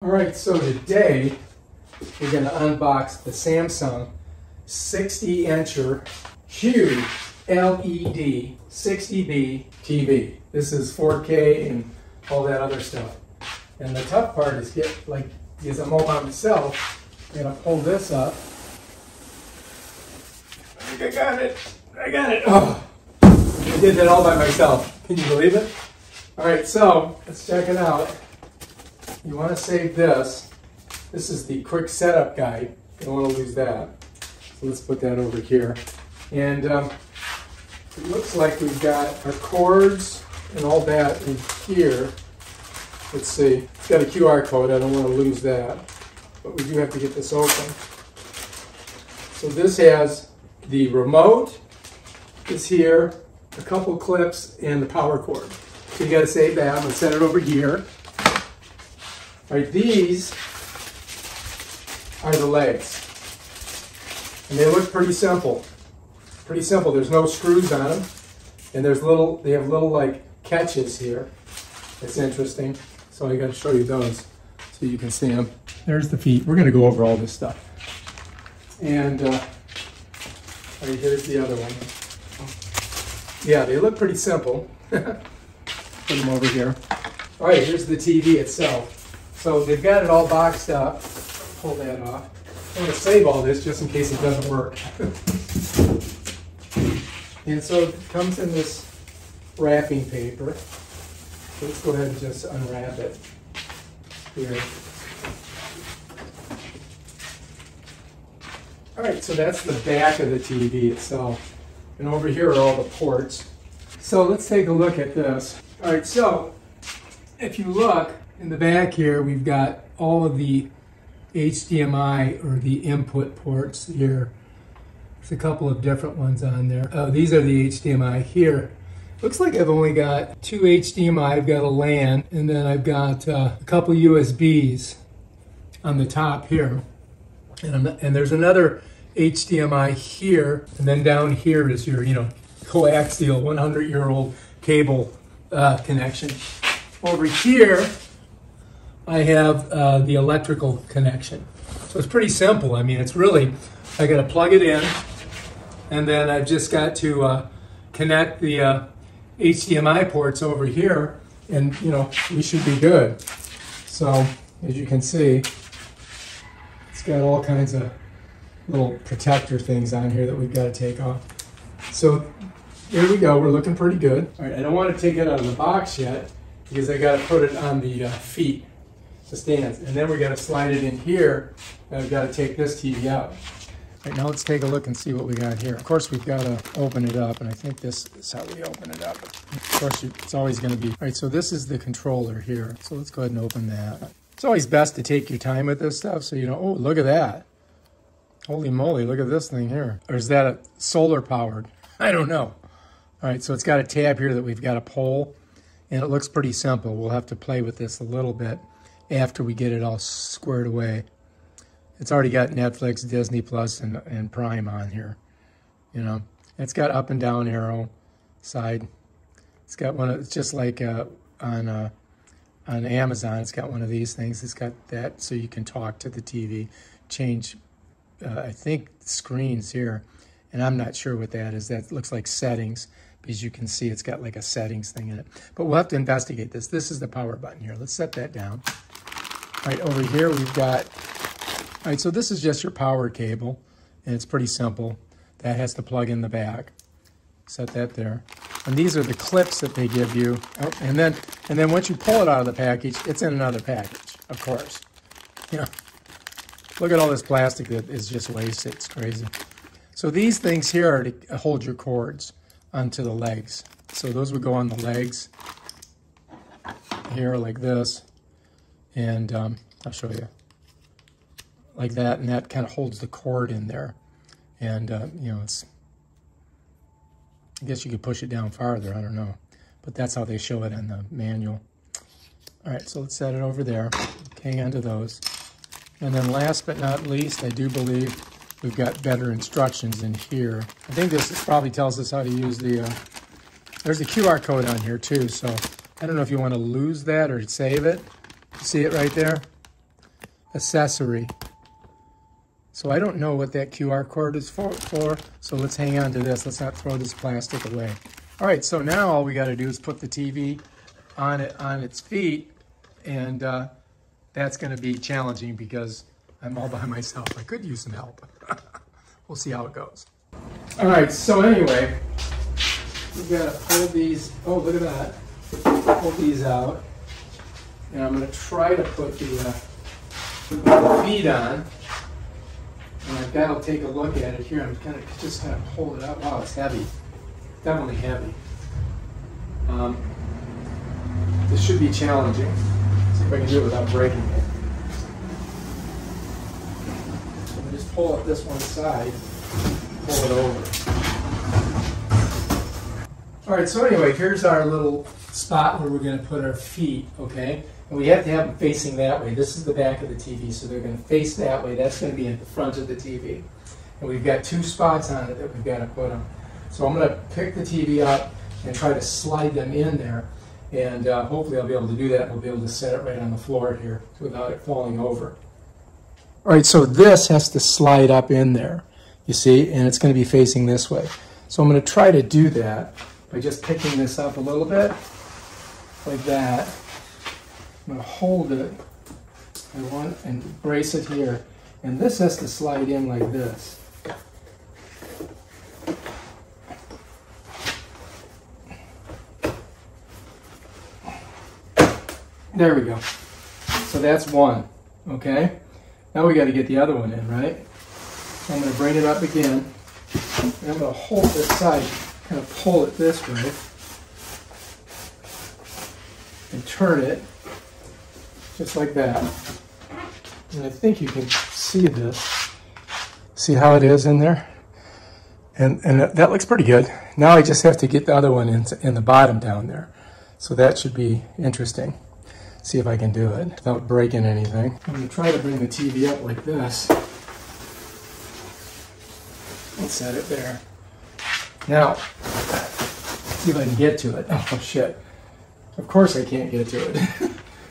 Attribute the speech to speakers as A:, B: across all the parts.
A: All right, so today we're going to unbox the Samsung 60-incher huge LED 60B TV. This is 4K and all that other stuff. And the tough part is because I'm all by myself, I'm going to pull this up. I think I got it. Oh, I did that all by myself. Can you believe it? All right, so let's check it out. You want to save this. This is the quick setup guide. You don't want to lose that. So let's put that over here. And it looks like we've got our cords and all that in here. Let's see. It's got a QR code. I don't want to lose that. But we do have to get this open. So this has the remote is here, a couple clips, and the power cord. So you got to save that. I'm going to set it over here. All right, these are the legs. And they look pretty simple. Pretty simple. There's no screws on them. And they have little like catches here. It's interesting. So I got to show you those so you can see them. There's the feet. We're going to go over all this stuff. And all right, here's the other one. Yeah, they look pretty simple. Put them over here. All right, here's the TV itself. So they've got it all boxed up. Pull that off. I'm going to save all this just in case it doesn't work. And so it comes in this wrapping paper. So let's go ahead and just unwrap it here. All right, so that's the back of the TV itself. And over here are all the ports. So let's take a look at this. All right, so if you look in the back here, we've got all of the HDMI or the input ports here. There's a couple of different ones on there. These are the HDMI here. Looks like I've only got two HDMI. I've got a LAN, and then I've got a couple USBs on the top here. And there's another HDMI here, and then down here is your, coaxial 100-year-old cable connection. Over here, I have the electrical connection. So it's pretty simple. I mean, it's really, I got to plug it in, and then I've just got to connect the HDMI ports over here, and, we should be good. So, as you can see, it's got all kinds of little protector things on here that we've got to take off. So, here we go. We're looking pretty good. All right, I don't want to take it out of the box yet, because I got to put it on the feet, the stands, and then we got to slide it in here, and I've got to take this TV out. All right, now let's take a look and see what we got here. Of course, we've got to open it up, and I think this is how we open it up. Of course, it's always going to be. All right, so this is the controller here. So let's go ahead and open that. It's always best to take your time with this stuff, so oh, look at that. Holy moly, look at this thing here. Or is that a solar powered? I don't know. All right, so it's got a tab here that we've got to pull. And it looks pretty simple. We'll have to play with this a little bit after we get it all squared away. It's already got Netflix, Disney Plus, and Prime on here. It's got up and down arrow side. It's got one. It's just like on Amazon. It's got one of these things. It's got that so you can talk to the TV, change. I think screens here, and I'm not sure what that is. That looks like settings. As you can see, it's got like a settings thing in it. But we'll have to investigate this. This is the power button here. Let's set that down. All right, over here we've got, all right, so this is just your power cable, and it's pretty simple. That has to plug in the back. Set that there. And these are the clips that they give you. Oh, and then once you pull it out of the package, it's in another package, of course. Look at all this plastic that is just wasted. It's crazy. So these things here are to hold your cords onto the legs. So those would go on the legs here like this, and I'll show you like that, and that kind of holds the cord in there, and it's, I guess you could push it down farther, I don't know, but that's how they show it in the manual. All right, so let's set it over there. Hang on to those, and then last but not least, I do believe we've got better instructions in here. I think this probably tells us how to use the, there's a QR code on here too, so I don't know if you want to lose that or save it. See it right there? accessory. So I don't know what that QR code is for, so let's hang on to this. Let's not throw this plastic away. All right, so now all we got to do is put the TV on its feet, and that's going to be challenging because I'm all by myself. I could use some help. We'll see how it goes. All right, so anyway, we've got to pull these, oh, look at that. Pull these out. And I'm going to try to put the feet on. And I've got to take a look at it here. I'm just kind of hold it up. Wow, it's heavy. Definitely heavy. This should be challenging. See if I can do it without breaking it. So I'm going to just pull up this one side, pull it over. All right, so anyway, here's our little spot where we're going to put our feet, okay? And we have to have them facing that way. This is the back of the TV, so they're going to face that way. That's going to be at the front of the TV. And we've got 2 spots on it that we've got to put them. So I'm going to pick the TV up and try to slide them in there. And hopefully I'll be able to do that. We'll be able to set it right on the floor here without it falling over. All right, so this has to slide up in there, you see, and it's going to be facing this way. So I'm going to try to do that by just picking this up a little bit, like that. I'm going to hold it and brace it here. And this has to slide in like this. There we go. So that's one, okay? Now we got to get the other one in, right? I'm going to bring it up again. And I'm going to hold this side, kind of pull it this way, and turn it just like that. And I think you can see this. See how it is in there? And that looks pretty good. Now I just have to get the other one in the bottom down there. So that should be interesting. See if I can do it without breaking anything. I'm going to try to bring the TV up like this. And set it there. Now, see if I can get to it. Oh, shit. Of course I can't get to it.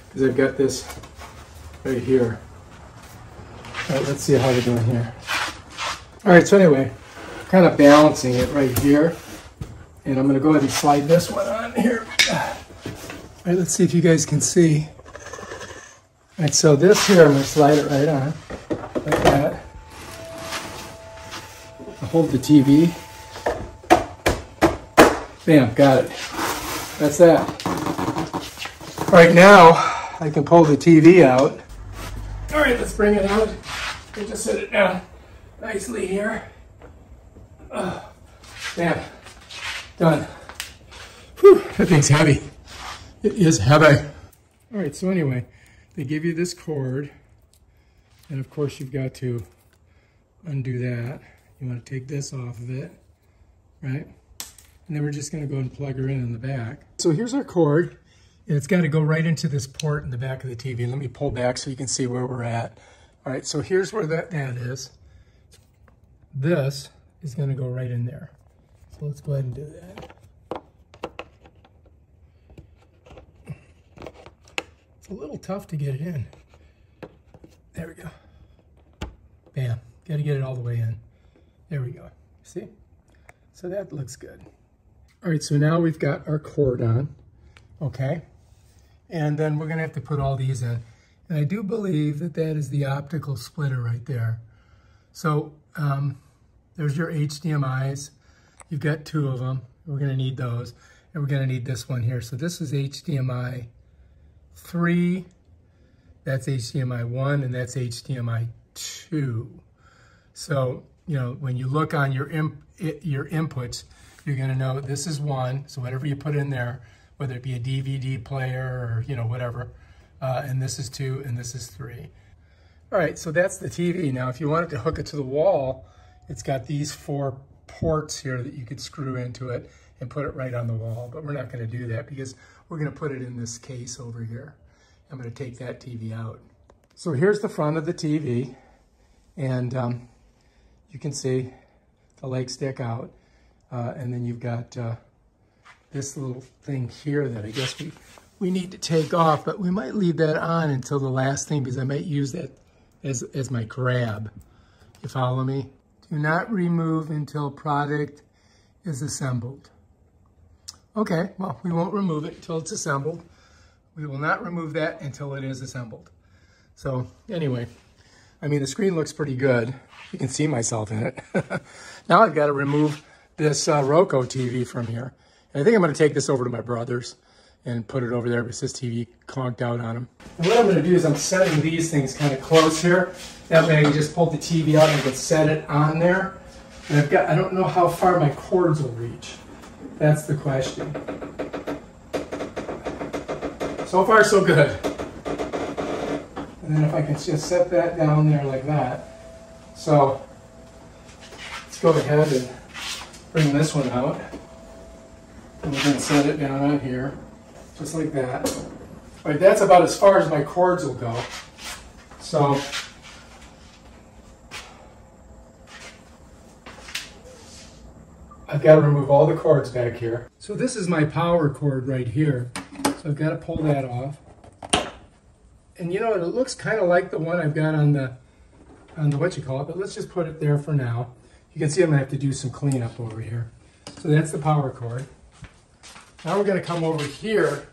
A: Because I've got this right here. All right, let's see how we're doing here. All right, so anyway, kind of balancing it right here. And I'm going to go ahead and slide this one on here. All right, let's see if you guys can see. All right, so this here, I'm going to slide it right on, like that. I'll hold the TV. Bam, got it. That's that. All right, now I can pull the TV out. All right, let's bring it out. We'll just set it down nicely here. Bam, done. Whew, that thing's heavy. It is heavy. All right, so anyway, they give you this cord, and of course you've got to undo that. You want to take this off of it, right? And then we're just going to go and plug her in the back. So here's our cord, and it's got to go right into this port in the back of the TV. Let me pull back so you can see where we're at. All right, so here's where that is. This is going to go right in there. So let's go ahead and do that. It's a little tough to get it in. There we go. Bam. Got to get it all the way in. There we go. See? So that looks good. All right, so now we've got our cord on. Okay? And then we're going to have to put all these in. And I do believe that that is the optical splitter right there. So there's your HDMIs. You've got 2 of them. We're going to need those. And we're going to need this one here. So this is HDMI 3, that's HDMI 1, and that's HDMI 2. So, you know, when you look on your inputs, you're going to know this is 1. So whatever you put in there, whether it be a DVD player or, you know, whatever, and this is 2, and this is 3. All right, so that's the TV. Now, if you wanted to hook it to the wall, it's got these 4 ports here that you could screw into it and put it right on the wall, but we're not going to do that because we're going to put it in this case over here. I'm going to take that TV out. So here's the front of the TV, and you can see the legs stick out, and then you've got this little thing here that I guess we need to take off, but we might leave that on until the last thing because I might use that as my grab. You follow me? Do not remove until product is assembled. Okay, well, we won't remove it until it's assembled. We will not remove that until it is assembled. So anyway, I mean, the screen looks pretty good. You can see myself in it. Now I've got to remove this Roku TV from here. And I think I'm going to take this over to my brother's and put it over there because this TV conked out on him. And what I'm going to do is I'm setting these things kind of close here. That way I can just pull the TV out and I can set it on there. And I don't know how far my cords will reach. That's the question. So far, so good. And then if I can just set that down there like that. So let's go ahead and bring this one out. And we're going to set it down on here, just like that. All right, that's about as far as my cords will go. So I've got to remove all the cords back here. So this is my power cord right here. So I've got to pull that off. And you know, it looks kind of like the one I've got on the what you call it, but let's just put it there for now. You can see I'm going to have to do some cleanup over here. So that's the power cord. Now we're going to come over here,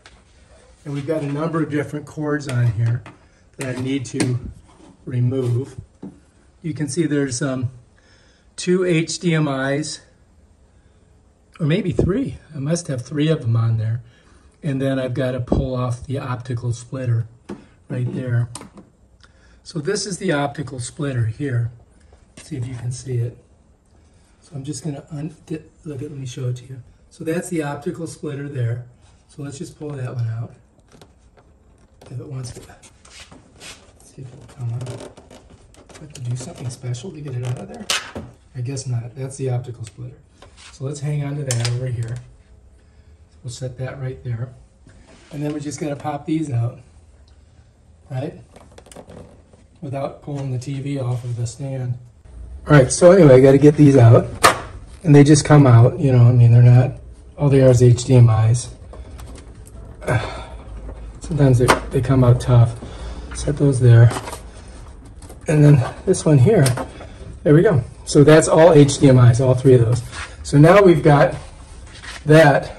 A: and we've got a number of different cords on here that I need to remove. You can see there's 2 HDMIs, or maybe 3. I must have 3 of them on there. And then I've got to pull off the optical splitter right there. So this is the optical splitter here. Let's see if you can see it. So I'm just going to let me show it to you. So that's the optical splitter there. So let's just pull that one out. If it wants to. Let's see if it'll come out. Do I have to do something special to get it out of there? I guess not. That's the optical splitter. So let's hang on to that over here. So we'll set that right there. And then we're just going to pop these out, right? Without pulling the TV off of the stand. All right, so anyway, I got to get these out. And they just come out, you know, I mean, they're not, all they are is HDMIs. Sometimes they come out tough. Set those there. And then this one here, there we go. So that's all HDMIs, all 3 of those. So now we've got that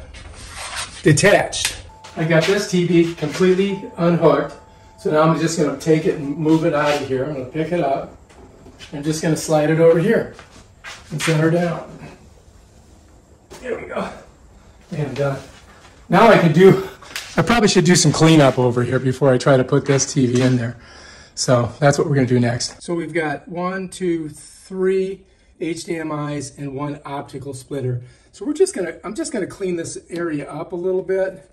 A: detached. I got this TV completely unhooked. So now I'm just going to take it and move it out of here. I'm going to pick it up. I'm just going to slide it over here and center down. There we go. And now I probably should do some cleanup over here before I try to put this TV in there. So that's what we're going to do next. So we've got 1, 2, 3 HDMIs and 1 optical splitter. So I'm just going to clean this area up a little bit,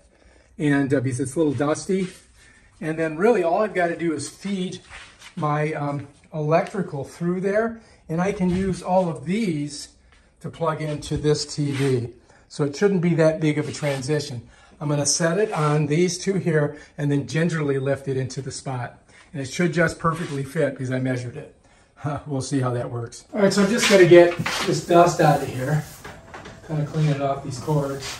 A: and because it's a little dusty. And then really all I've got to do is feed my electrical through there, and I can use all of these to plug into this TV. So it shouldn't be that big of a transition. I'm going to set it on these 2 here and then gingerly lift it into the spot. And it should just perfectly fit because I measured it. We'll see how that works. All right, so I'm just going to get this dust out of here. Kind of clean it off these cords.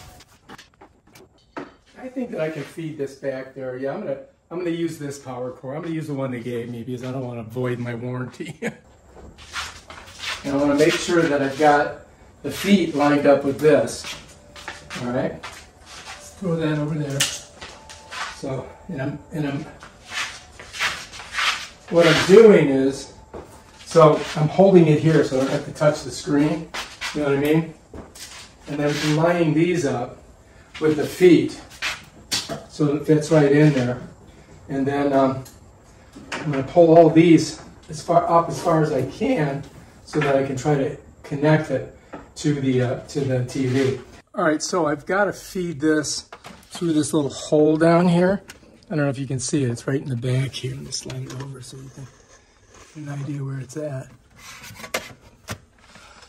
A: I think that I can feed this back there. Yeah, I'm going to use this power cord. I'm going to use the one they gave me because I don't want to void my warranty. And I want to make sure that I've got the feet lined up with this. All right, let's throw that over there. So, what I'm doing is, so I'm holding it here so I don't have to touch the screen. You know what I mean? And then lining these up with the feet so it fits right in there. And then I'm going to pull all these as far as I can so that I can try to connect it to the TV. All right, so I've got to feed this through this little hole down here. I don't know if you can see it. It's right in the back here. I'm going to slide it over so you can get an idea where it's at.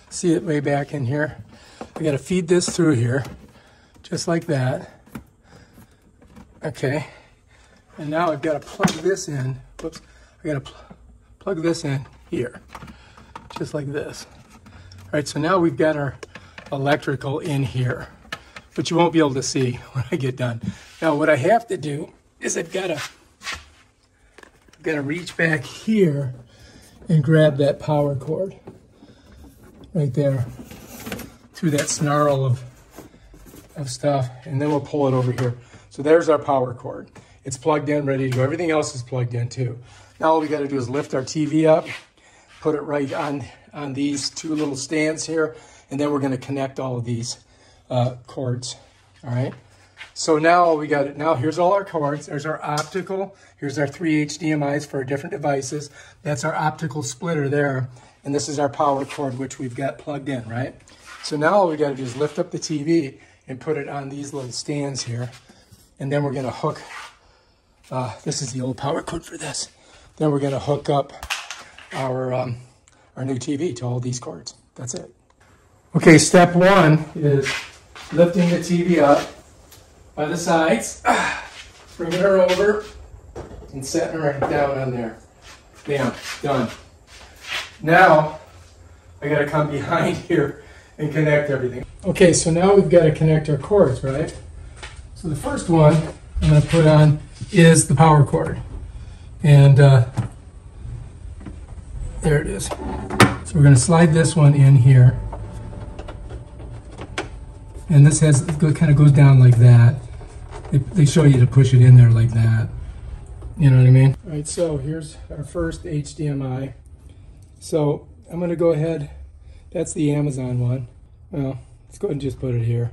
A: See it way back in here? I got to feed this through here, just like that. Okay. And now I've got to plug this in. Whoops. I got to plug this in here, just like this. All right, so now we've got our electrical in here, but you won't be able to see when I get done. Now what I have to do is I've got got to reach back here and grab that power cord right there through that snarl of stuff, and then we'll pull it over here. So there's our power cord. It's plugged in, ready to go. Everything else is plugged in too. Now all we got to do is lift our TV up, put it right on these two little stands here, and then we're going to connect all of these cords. All right. So now we got it. Now here's all our cords. There's our optical. Here's our 3 HDMIs for our different devices. That's our optical splitter there. And this is our power cord, which we've got plugged in, right? So now all we got to do is lift up the TV and put it on these little stands here. And then we're going to hook, this is the old power cord for this. Then we're going to hook up our new TV to all these cords. That's it. Okay, step one is lifting the TV up by the sides, bringing her over, and setting her down on there. Bam, done. Now, I gotta come behind here and connect everything. Okay, so now we've got to connect our cords, right? So the first one I'm gonna put on is the power cord. And there it is. So we're gonna slide this one in here. And this has, kind of goes down like that. They show you to push it in there like that. You know what I mean? All right, so here's our first HDMI. So I'm going to go ahead, that's the Amazon one. Well, let's go ahead and just put it here.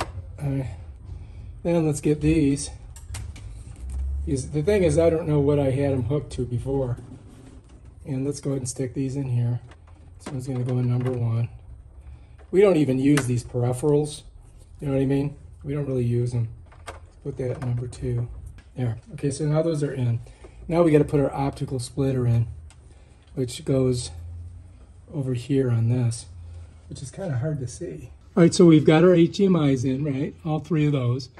A: All right. Then let's get these. Because the thing is, I don't know what I had them hooked to before. And let's go ahead and stick these in here. This one's going to go in number 1. We don't even use these peripherals. You know what I mean? We don't really use them. Let's put that at number 2. There. Okay, so now those are in. Now we got to put our optical splitter in, which goes over here on this, which is kind of hard to see. All right, so we've got our HDMIs in, right? All 3 of those.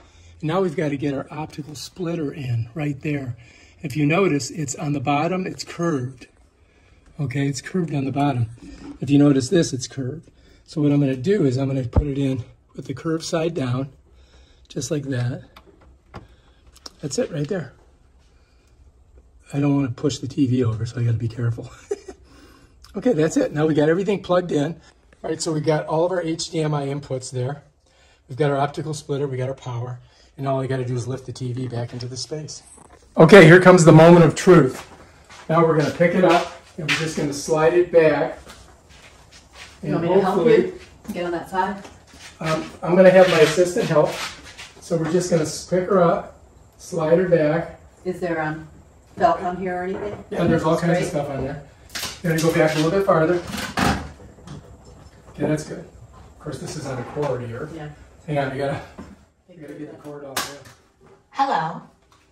A: And now we've got to get our optical splitter in right there. If you notice, it's on the bottom, it's curved. Okay, it's curved on the bottom. If you notice this, it's curved. So what I'm going to do is I'm going to put it in with the curved side down, just like that. That's it right there. I don't want to push the TV over, so I got to be careful. Okay, that's it. Now we got everything plugged in. All right, so we got all of our HDMI inputs there. We've got our optical splitter, we got our power, and all I got to do is lift the TV back into the space. Okay, here comes the moment of truth. Now we're going to pick it up, and we're just going to slide it back.
B: You want me to help you get on that side?
A: I'm going to have my assistant help. So we're just going to pick her up, slide her back.
B: Is there felt on here or anything?
A: Yeah, there's all kinds of stuff on there. Going to go back a little bit farther. Okay, that's good. Of course, this is on a cord here. Yeah. Hang on, you gotta get the cord off there.
C: Hello.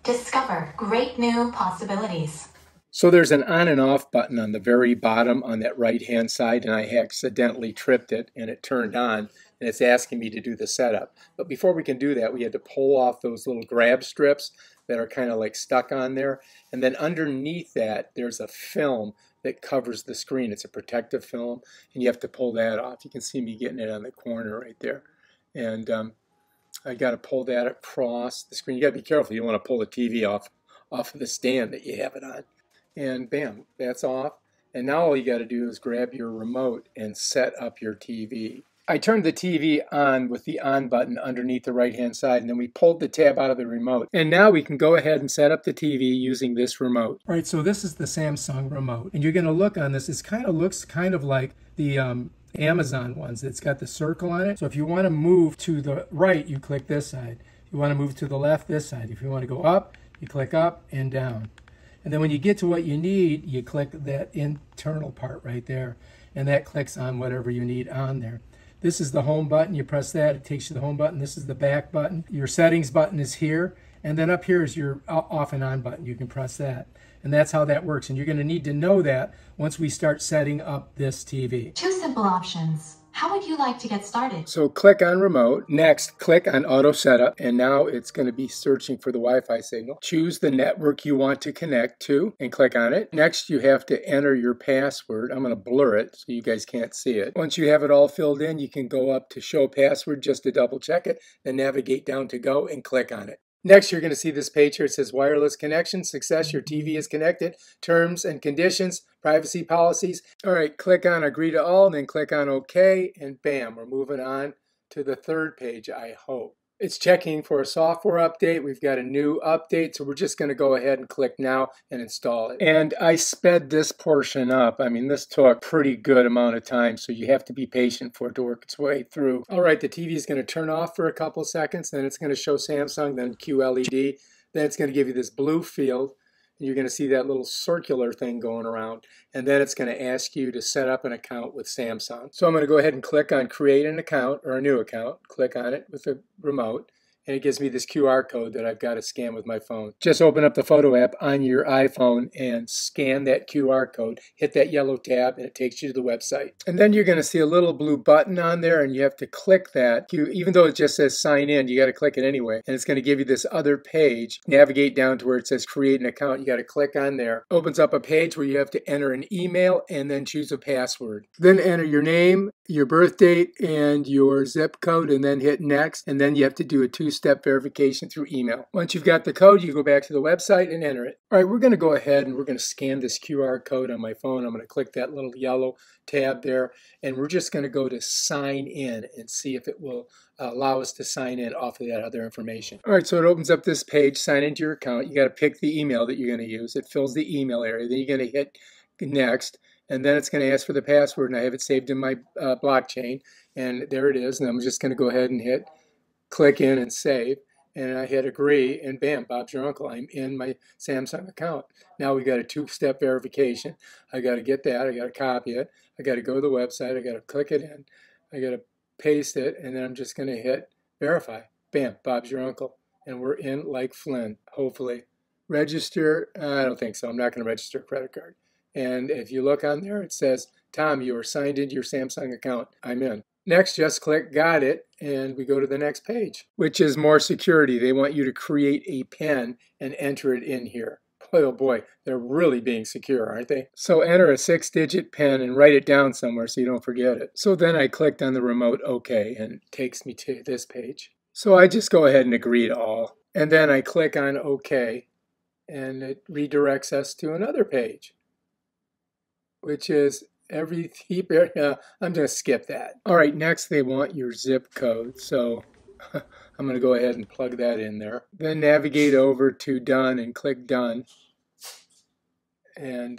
C: Discover great new possibilities.
D: So there's an on and off button on the very bottom on that right-hand side, and I accidentally tripped it, and it turned on, and it's asking me to do the setup. But before we can do that, we had to pull off those little grab strips that are kind of like stuck on there. And then underneath that, there's a film that covers the screen. It's a protective film, and you have to pull that off. You can see me getting it on the corner right there. And I got to pull that across the screen. You got to be careful. You don't want to pull the TV off of the stand that you have it on. And bam, that's off. And now all you got to do is grab your remote and set up your TV. I turned the TV on with the on button underneath the right-hand side, and then we pulled the tab out of the remote. And now we can go ahead and set up the TV using this remote.
A: All right, so this is the Samsung remote. And you're going to look on this. It looks kind of like the Amazon ones. It's got the circle on it. So if you want to move to the right, you click this side. If you want to move to the left, this side. If you want to go up, you click up and down. And then when you get to what you need, you click that internal part right there. And that clicks on whatever you need on there. This is the home button. You press that, it takes you to the home button. This is the back button. Your settings button is here. And then up here is your off and on button. You can press that. And that's how that works. And you're going to need to know that once we start setting up this TV.
C: 2 simple options. How would you like to get started?
D: So click on remote. Next, click on auto setup. And now it's going to be searching for the Wi-Fi signal. Choose the network you want to connect to and click on it. Next, you have to enter your password. I'm going to blur it so you guys can't see it. Once you have it all filled in, you can go up to show password just to double check it. Then navigate down to go and click on it. Next, you're going to see this page here. It says wireless connection, success, your TV is connected, terms and conditions, privacy policies. All right, click on agree to all, and then click on OK, and bam, we're moving on to the third page, I hope. It's checking for a software update. We've got a new update, so we're just going to go ahead and click now and install it. And I sped this portion up. I mean, this took a pretty good amount of time, so you have to be patient for it to work its way through. All right, the TV is going to turn off for a couple seconds, then it's going to show Samsung, then QLED, then it's going to give you this blue field. You're going to see that little circular thing going around, and then it's going to ask you to set up an account with Samsung. So I'm going to go ahead and click on create an account or a new account. Click on it with the remote, and it gives me this QR code that I've got to scan with my phone. Just open up the photo app on your iPhone and scan that QR code. Hit that yellow tab and it takes you to the website. And then you're going to see a little blue button on there, and you have to click that. Even though it just says sign in, you got to click it anyway. And it's going to give you this other page. Navigate down to where it says create an account. You got to click on there. Opens up a page where you have to enter an email and then choose a password. Then enter your name, your birth date, and your zip code, and then hit next. And then you have to do a two-step verification through email. Once you've got the code, you go back to the website and enter it. All right, we're going to go ahead and we're going to scan this QR code on my phone. I'm going to click that little yellow tab there, and we're just going to go to sign in and see if it will allow us to sign in off of that other information. All right, so it opens up this page, sign into your account. You got to pick the email that you're going to use. It fills the email area. Then you're going to hit next, and then it's going to ask for the password, and I have it saved in my blockchain, and there it is. And I'm just going to go ahead and hit click in and save, and I hit agree, and bam, Bob's your uncle. I'm in my Samsung account. Now we got a two-step verification. I got to get that. I got to copy it. I got to go to the website. I got to click it in. I got to paste it, and then I'm just going to hit verify. Bam, Bob's your uncle, and we're in like Flynn, hopefully. Register, I don't think so. I'm not going to register a credit card. And if you look on there, it says, Tom, you are signed into your Samsung account. I'm in. Next, just click got it, and we go to the next page, which is more security. They want you to create a PIN and enter it in here. Boy, oh boy, they're really being secure, aren't they? So enter a 6-digit PIN and write it down somewhere so you don't forget it. So then I clicked on the remote OK, and it takes me to this page. So I just go ahead and agree to all. And then I click on OK, and it redirects us to another page, which is I'm going to skip that. All right, next they want your zip code. So I'm going to go ahead and plug that in there. Then navigate over to done and click done. And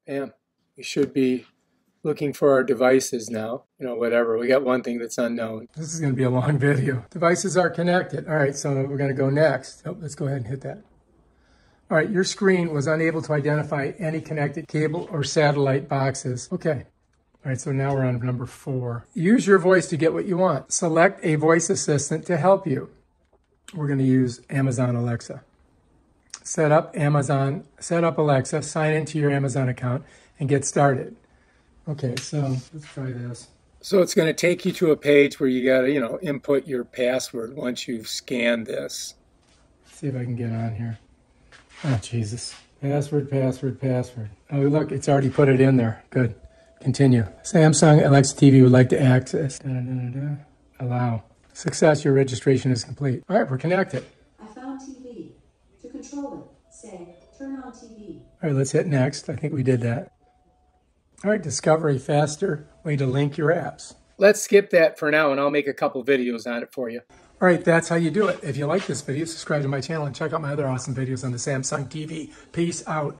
D: bam, we should be looking for our devices now. You know, whatever. We got one thing that's unknown. This is going to be a long video. Devices are connected. All right, so we're going to go next. Oh, let's go ahead and hit that. All right, your screen was unable to identify any connected cable or satellite boxes. Okay. All right, so now we're on number 4. Use your voice to get what you want. Select a voice assistant to help you. We're going to use Amazon Alexa. Set up Alexa, sign into your Amazon account, and get started. Okay, so let's try this. So it's going to take you to a page where you got to, input your password once you've scanned this. Let's see if I can get on here. Oh, Jesus. Password. Oh, look, it's already put it in there. Good. Continue. Samsung Alexa TV would like to access. Allow. Success, your registration is complete. All right, we're connected.
B: I found TV. To control it, say, turn on TV.
A: All right, let's hit next. I think we did that. All right, discover a faster way to link your apps. Let's skip that for now, and I'll make a couple videos on it for you. All right, that's how you do it. If you like this video, subscribe to my channel and check out my other awesome videos on the Samsung TV. Peace out.